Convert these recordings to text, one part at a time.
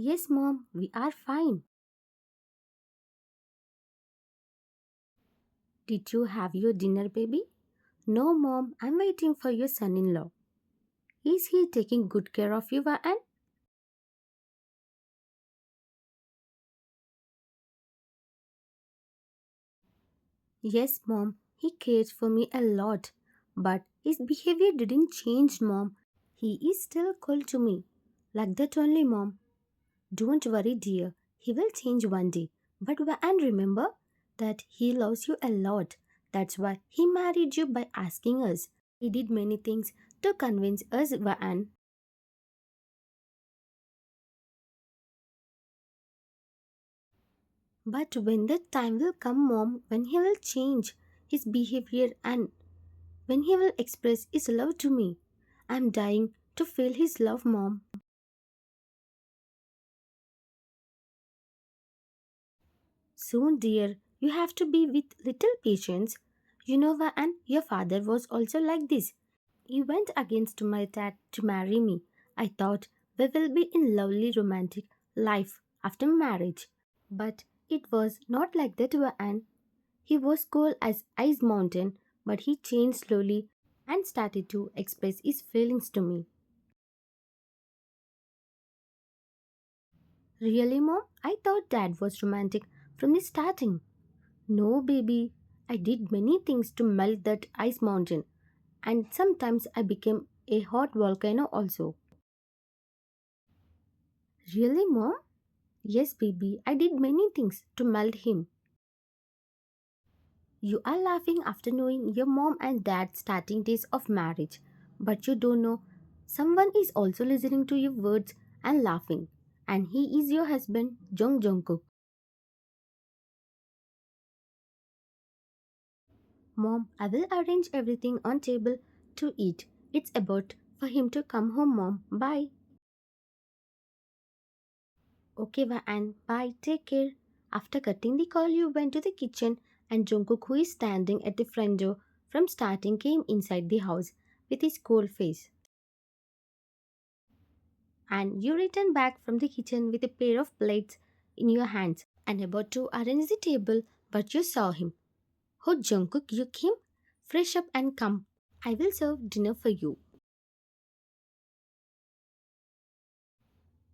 Yes, mom, we are fine. Did you have your dinner, baby? No, mom, I'm waiting for your son in law. Is he taking good care of you, Anne? Yes, mom, he cares for me a lot. But his behavior didn't change, mom. He is still cold to me. Like that only, mom. Don't worry, dear. He will change one day. But and remember that he loves you a lot. That's why he married you by asking us. He did many things to convince us, Van. But when the time will come, mom, when he will change his behavior and when he will express his love to me, I'm dying to feel his love, mom. Soon, dear, you have to be with little patience. You know, and your father was also like this. He went against my dad to marry me. I thought we will be in lovely romantic life after marriage. But it was not like that, Anne. He was cool as ice mountain, but he changed slowly and started to express his feelings to me. Really, mom? I thought dad was romantic from the starting. No, baby. I did many things to melt that ice mountain, and sometimes I became a hot volcano also. Really, mom? Yes, baby, I did many things to melt him. You are laughing after knowing your mom and dad's starting days of marriage, but you don't know someone is also listening to your words and laughing, and he is your husband, Jungkook. Mom, I will arrange everything on table to eat. It's about for him to come home, mom. Bye. Okay, and bye. Take care. After cutting the call, you went to the kitchen, and Jungkook, who is standing at the front door from starting, came inside the house with his cold face. And you returned back from the kitchen with a pair of plates in your hands and about to arrange the table, but you saw him. Oh, Jungkook, you came? Fresh up and come. I will serve dinner for you.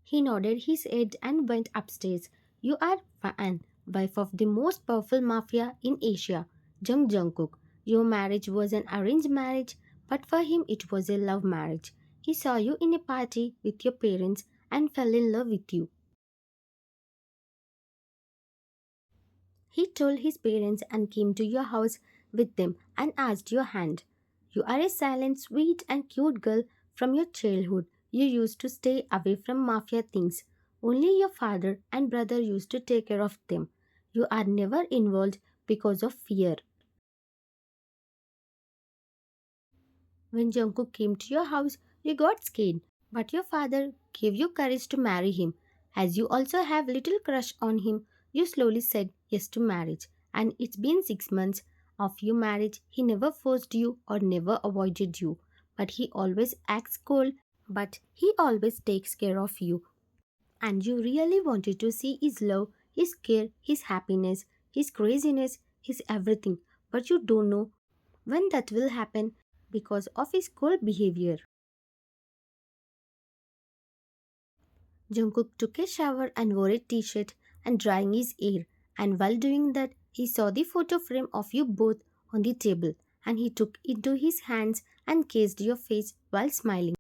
He nodded his head and went upstairs. You are Fan, wife of the most powerful mafia in Asia, Jungkook. Your marriage was an arranged marriage, but for him it was a love marriage. He saw you in a party with your parents and fell in love with you. He told his parents and came to your house with them and asked your hand. You are a silent, sweet, and cute girl from your childhood. You used to stay away from mafia things. Only your father and brother used to take care of them. You are never involved because of fear. When Jungkook came to your house, you got scared, but your father gave you courage to marry him. As you also have little crush on him, you slowly said yes to marriage. And it's been 6 months of your marriage. He never forced you or never avoided you, but he always acts cold, but he always takes care of you. And you really wanted to see his love, his care, his happiness, his craziness, his everything, but you don't know when that will happen because of his cold behavior. Jungkook took a shower and wore a t-shirt and drying his hair, and while doing that he saw the photo frame of you both on the table, and he took it into his hands and kissed your face while smiling.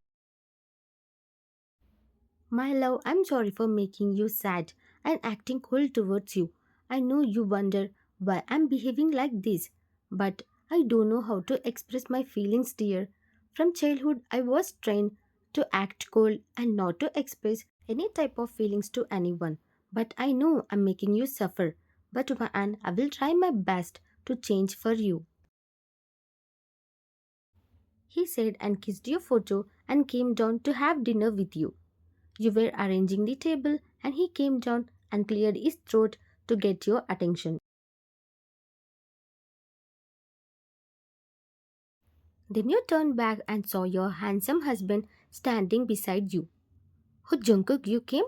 My love, I'm sorry for making you sad and acting cold towards you. I know you wonder why I'm behaving like this, but I don't know how to express my feelings, dear. From childhood, I was trained to act cold and not to express any type of feelings to anyone. But I know I'm making you suffer. But and I will try my best to change for you. He said and kissed your photo and came down to have dinner with you. You were arranging the table, and he came down and cleared his throat to get your attention. Then you turned back and saw your handsome husband standing beside you. Oh, Jungkook, you came?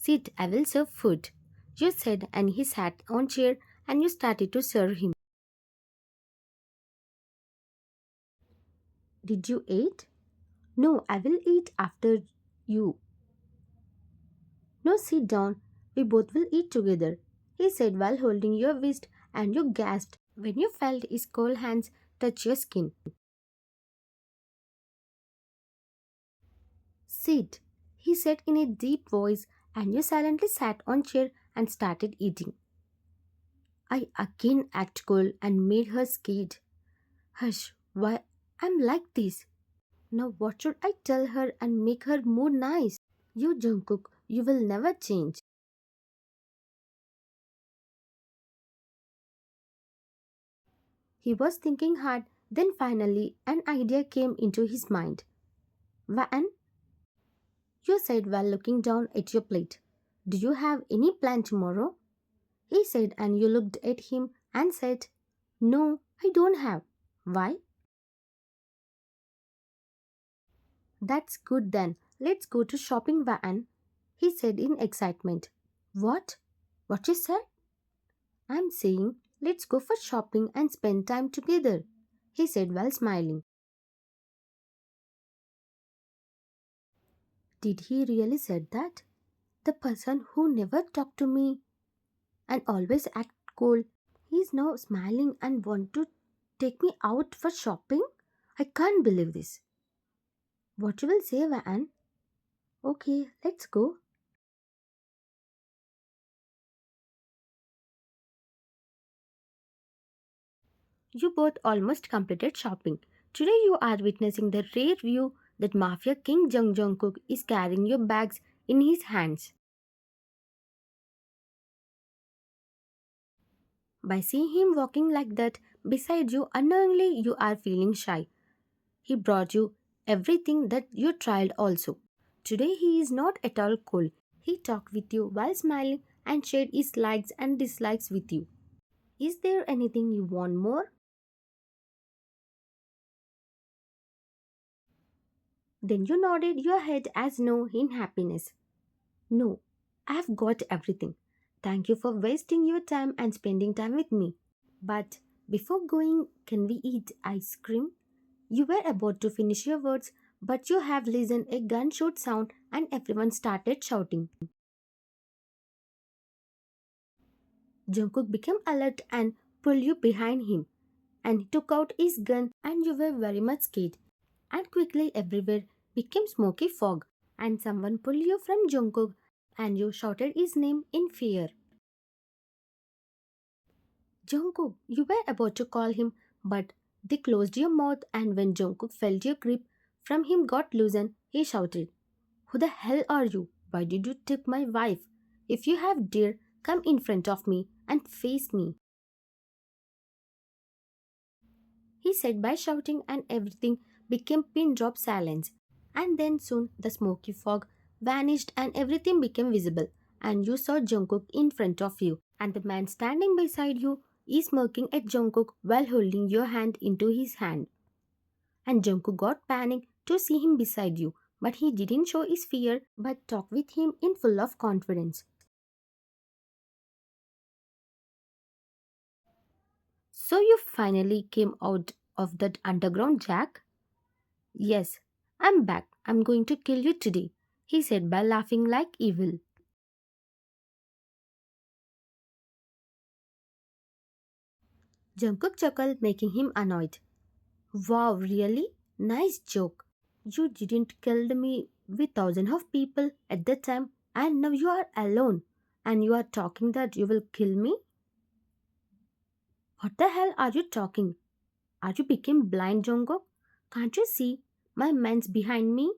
Sit, I will serve food. You said, and he sat on chair and you started to serve him. Did you eat? No, I will eat after you. No, sit down. We both will eat together, he said while holding your wrist, and you gasped when you felt his cold hands touch your skin. Sit, he said in a deep voice, and you silently sat on chair and started eating. I again acted cold and made her scared. Hush, why I'm like this? Now what should I tell her and make her mood nice? You Jungkook, you will never change. He was thinking hard, then finally an idea came into his mind. Van, you said while looking down at your plate. Do you have any plan tomorrow? He said, and you looked at him and said, no, I don't have. Why? That's good then. Let's go to shopping, Van, he said in excitement. What? What you said? I'm saying, let's go for shopping and spend time together, he said while smiling. Did he really said that? The person who never talked to me and always act cold, he's now smiling and want to take me out for shopping? I can't believe this. What you will say, Van? Okay, let's go. You both almost completed shopping. Today you are witnessing the rare view that Mafia King Jungkook is carrying your bags in his hands. By seeing him walking like that beside you, unknowingly you are feeling shy. He brought you everything that you tried also. Today he is not at all cold. He talked with you while smiling and shared his likes and dislikes with you. Is there anything you want more? Then you nodded your head as no in happiness. No, I've got everything. Thank you for wasting your time and spending time with me. But before going, can we eat ice cream? You were about to finish your words, but you have listened a gunshot sound and everyone started shouting. Jungkook became alert and pulled you behind him, and he took out his gun and you were very much scared. And quickly everywhere became smoky fog, and someone pulled you from Jungkook and you shouted his name in fear. Jungkook, you were about to call him, but they closed your mouth, and when Jungkook felt your grip from him got loosened, he shouted, who the hell are you? Why did you take my wife? If you have dare, come in front of me and face me, he said by shouting, and everything became pin drop silence. And then soon the smoky fog vanished and everything became visible, and you saw Jungkook in front of you, and the man standing beside you is smirking at Jungkook while holding your hand into his hand. And Jungkook got panicked to see him beside you, but he didn't show his fear but talked with him in full of confidence. So you finally came out of that underground, Jack? Yes, I'm back. I'm going to kill you today, he said by laughing like evil. Jungkook chuckled, making him annoyed. Wow, really? Nice joke. You didn't kill me with thousands of people at the time, and now you are alone, and you are talking that you will kill me? What the hell are you talking? Are you become blind, Jungkook? Can't you see my man's behind me?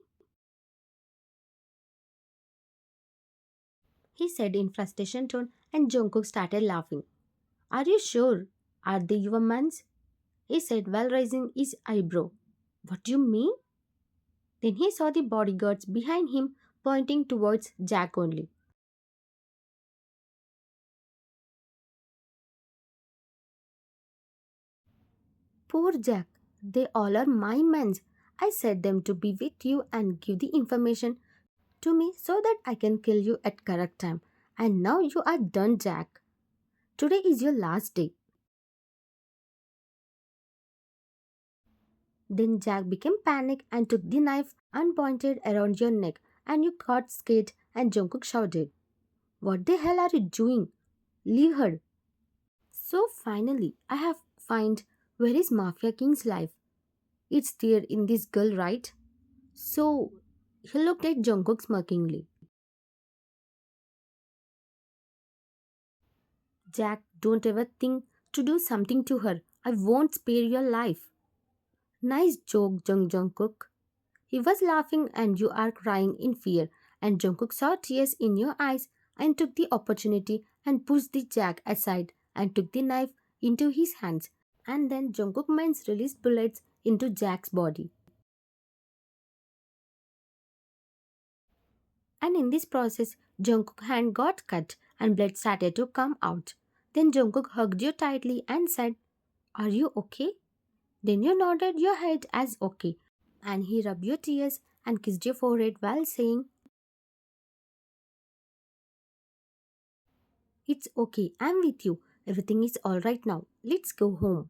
He said in frustration tone, and Jungkook started laughing. Are you sure? Are they your mans? He said while raising his eyebrow. What do you mean? Then he saw the bodyguards behind him pointing towards Jack only. Poor Jack, they all are my mans. I set them to be with you and give the information to me so that I can kill you at correct time. And now you are done, Jack. Today is your last day. Then Jack became panicked and took the knife and pointed around your neck, and you got scared and Jungkook shouted, "What the hell are you doing? Leave her." So finally, I have find where is Mafia King's life. It's there in this girl, right? So he looked at Jungkook smirkingly. Jack, don't ever think to do something to her. I won't spare your life. Nice joke, Jungkook. He was laughing and you are crying in fear. And Jungkook saw tears in your eyes and took the opportunity and pushed the Jack aside and took the knife into his hands. And then Jungkook mines released bullets into Jack's body. And in this process, Jungkook's hand got cut and blood started to come out. Then Jungkook hugged you tightly and said, "Are you okay?" Then you nodded your head as okay. And he rubbed your tears and kissed your forehead while saying, "It's okay, I'm with you. Everything is alright now. Let's go home."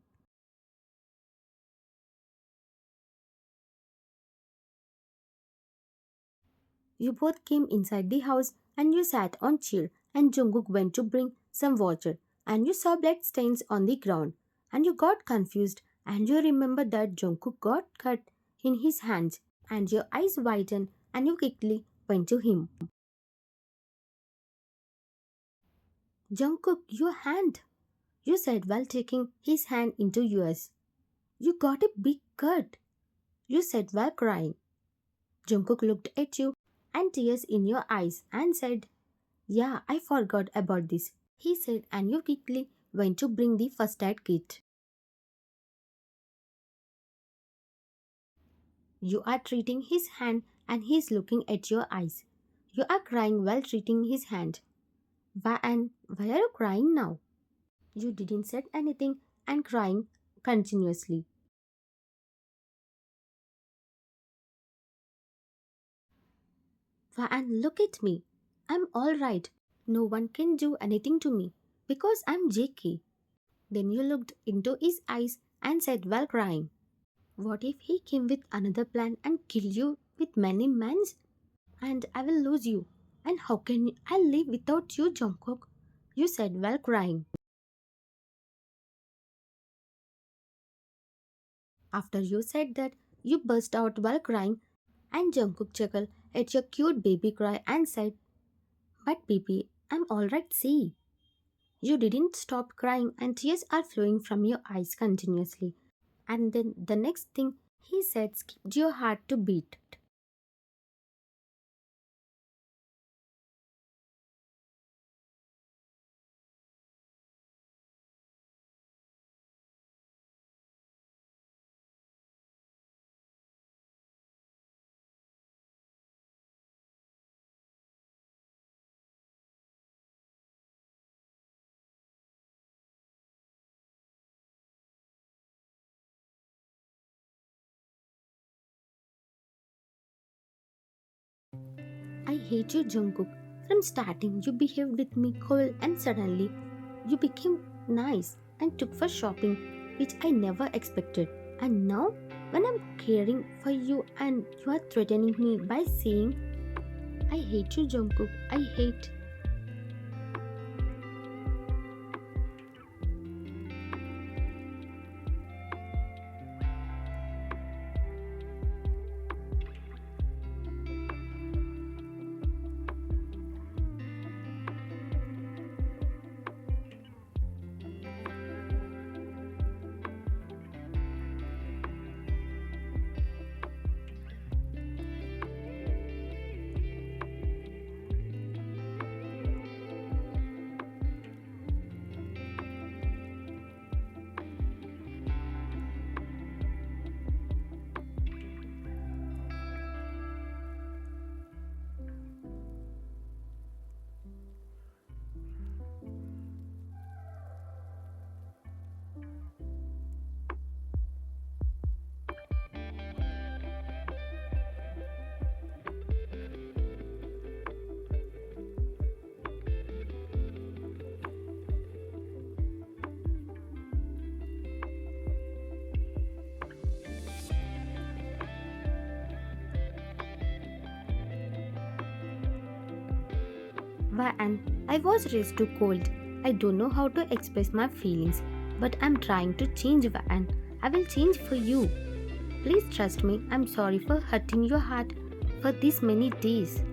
You both came inside the house and you sat on chair and Jungkook went to bring some water and you saw blood stains on the ground and you got confused and you remembered that Jungkook got cut in his hands and your eyes widened and you quickly went to him. "Jungkook, your hand," you said while taking his hand into yours. "You got a big cut," you said while crying. Jungkook looked at you and tears in your eyes and said, "Yeah, I forgot about this," he said, and you quickly went to bring the first aid kit. You are treating his hand and he is looking at your eyes. You are crying while treating his hand. Why are you crying now? You didn't say anything and crying continuously. And look at me. I'm alright. No one can do anything to me because I'm JK. Then you looked into his eyes and said while crying, "What if he came with another plan and killed you with many men? And I will lose you. And how can I live without you, Jungkook?" You said while crying. After you said that, you burst out while crying and Jungkook chuckled at your cute baby cry and said, "But baby, I'm alright, see." You didn't stop crying and tears are flowing from your eyes continuously. And then the next thing he said skipped your heart to beat. "I hate you, Jungkook. From starting, you behaved with me cold and suddenly you became nice and took for shopping, which I never expected. And now, when I'm caring for you and you are threatening me by saying, 'I hate you, Jungkook, I hate.'" And I was raised too cold. I don't know how to express my feelings, but I'm trying to change, and I will change for you. Please trust me. I'm sorry for hurting your heart for these many days.